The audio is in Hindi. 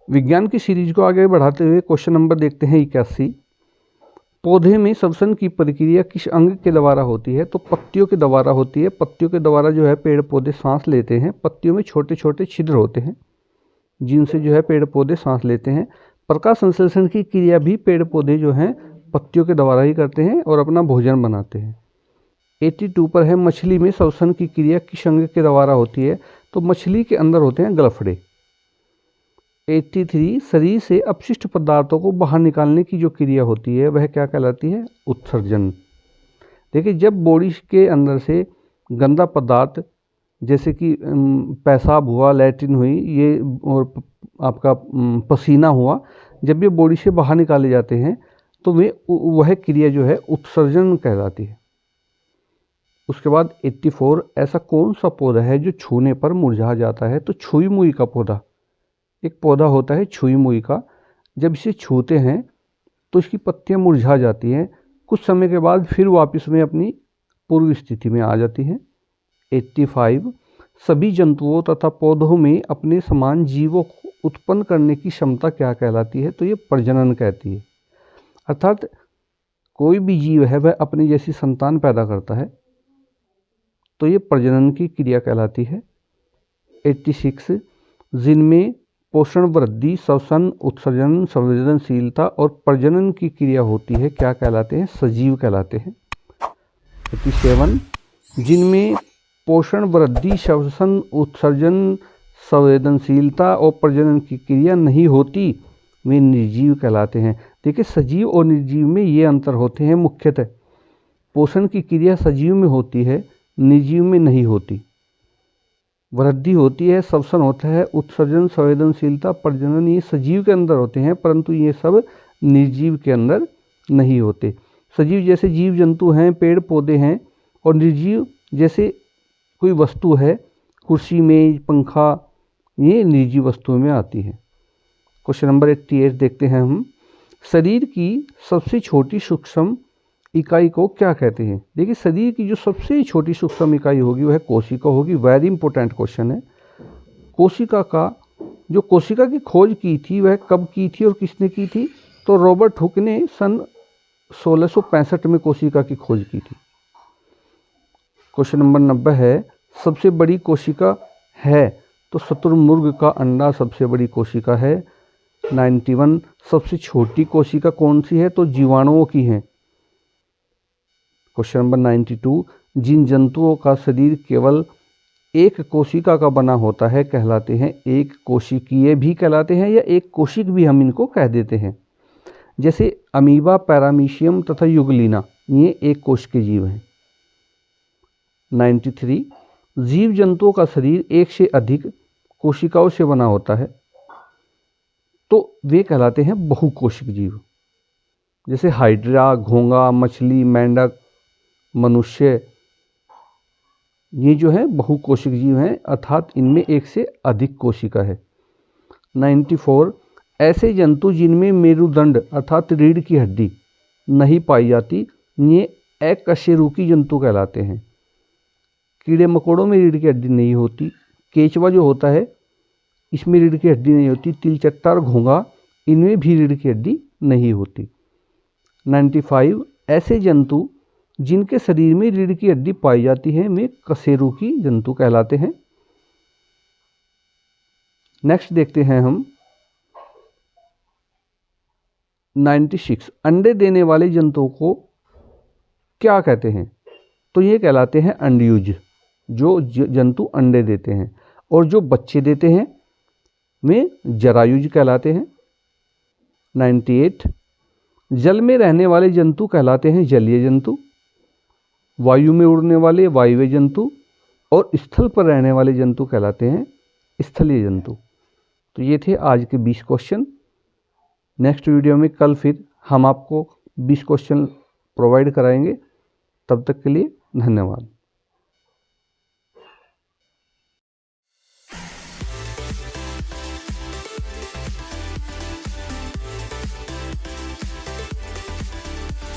विज्ञान की सीरीज को आगे बढ़ाते हुए क्वेश्चन नंबर देखते हैं 81। पौधे में श्वसन की प्रक्रिया किस अंग के द्वारा होती है? तो पत्तियों के द्वारा होती है। पत्तियों के द्वारा जो है पेड़ पौधे सांस लेते हैं। पत्तियों में छोटे छोटे छिद्र होते हैं जिनसे जो है पेड़ पौधे सांस लेते हैं। प्रकाश संश्लेषण की क्रिया भी पेड़ पौधे जो हैं पत्तियों के द्वारा ही करते हैं और अपना भोजन बनाते हैं। 82 पर है, मछली में श्वसन की क्रिया किस अंग के द्वारा होती है? तो मछली के अंदर होते हैं गलफड़े। 83, शरीर से अपशिष्ट पदार्थों को बाहर निकालने की जो क्रिया होती है वह क्या कहलाती है? उत्सर्जन। देखिए, जब बॉडी के अंदर से गंदा पदार्थ जैसे कि पेशाब हुआ, लैट्रिन हुई, ये और आपका पसीना हुआ, जब ये बॉडी से बाहर निकाले जाते हैं तो वह क्रिया जो है उत्सर्जन कहलाती है। उसके बाद 84, ऐसा कौन सा पौधा है जो छूने पर मुरझा जाता है? तो छुई मुई का पौधा, एक पौधा होता है छुई मुई का, जब इसे छूते हैं तो इसकी पत्तियां मुरझा जाती हैं, कुछ समय के बाद फिर वापस में अपनी पूर्व स्थिति में आ जाती हैं। 85, सभी जंतुओं तथा पौधों में अपने समान जीवों को उत्पन्न करने की क्षमता क्या कहलाती है? तो ये प्रजनन कहती है। अर्थात कोई भी जीव है वह अपनी जैसी संतान पैदा करता है, तो ये प्रजनन की क्रिया कहलाती है। 86, जिनमें पोषण, वृद्धि, श्वसन, उत्सर्जन, संवेदनशीलता और प्रजनन की क्रिया होती है क्या कहलाते हैं? सजीव कहलाते हैं। 87, जिनमें पोषण, वृद्धि, श्वसन, उत्सर्जन, संवेदनशीलता और प्रजनन की क्रिया नहीं होती वे निर्जीव कहलाते हैं। देखिए, सजीव और निर्जीव में ये अंतर होते हैं मुख्यतः। पोषण की क्रिया सजीव में होती है, निर्जीव में नहीं होती। वृद्धि होती है, श्वसन होता है, उत्सर्जन, संवेदनशीलता, प्रजनन ये सजीव के अंदर होते हैं, परंतु ये सब निर्जीव के अंदर नहीं होते। सजीव जैसे जीव जंतु हैं, पेड़ पौधे हैं, और निर्जीव जैसे कोई वस्तु है, कुर्सी, मेज, पंखा, ये निर्जीव वस्तुओं में आती है। क्वेश्चन नंबर 88 देखते हैं हम। शरीर की सबसे छोटी सूक्ष्म इकाई को क्या कहते हैं? देखिए, शरीर की जो सबसे छोटी सूक्ष्म इकाई होगी वह कोशिका होगी। वेरी इंपॉर्टेंट क्वेश्चन है। कोशिका की खोज की थी वह कब की थी और किसने की थी? तो रॉबर्ट हुक ने सन 1665 में कोशिका की खोज की थी। क्वेश्चन नंबर 90 है, सबसे बड़ी कोशिका है? तो शुतुरमुर्ग का अंडा सबसे बड़ी कोशिका है। 91, सबसे छोटी कोशिका कौन सी है? तो जीवाणुओं की है। क्वेश्चन नंबर 92, जिन जंतुओं का शरीर केवल एक कोशिका का बना होता है कहलाते हैं एक कोशिकीय भी कहलाते हैं, या एक कोशिक भी हम इनको कह देते हैं। जैसे अमीबा, पैरामीशियम तथा युगलिना, ये एक कोश के जीव हैं। 93, जीव जंतुओं का शरीर एक से अधिक कोशिकाओं से बना होता है तो वे कहलाते हैं बहुकोशिक जीव। जैसे हाइड्रा, घोंगा, मछली, मेंढक, मनुष्य, ये जो है बहुकोशिक जीव हैं, अर्थात इनमें एक से अधिक कोशिका है। 94, ऐसे जंतु जिनमें मेरुदंड अर्थात रीढ़ की हड्डी नहीं पाई जाती, ये अकशेरुकी जंतु कहलाते हैं। कीड़े मकोड़ों में रीढ़ की हड्डी नहीं होती। केचवा जो होता है इसमें रीढ़ की हड्डी नहीं होती। तिलचट्टा और घोंगा, इनमें भी रीढ़ की हड्डी नहीं होती। 95, ऐसे जंतु जिनके शरीर में रीढ़ की हड्डी पाई जाती है वे कशेरुकी जंतु कहलाते हैं। नेक्स्ट देखते हैं हम 96, अंडे देने वाले जंतुओं को क्या कहते हैं? तो ये कहलाते हैं अंडयुज, जो जंतु अंडे देते हैं, और जो बच्चे देते हैं वे जरायुज कहलाते हैं। 98, जल में रहने वाले जंतु कहलाते हैं जलीय जंतु, वायु में उड़ने वाले वायुव्य जंतु, और स्थल पर रहने वाले जंतु कहलाते हैं स्थलीय जंतु। तो ये थे आज के 20 क्वेश्चन। नेक्स्ट वीडियो में कल फिर हम आपको 20 क्वेश्चन प्रोवाइड कराएंगे। तब तक के लिए धन्यवाद।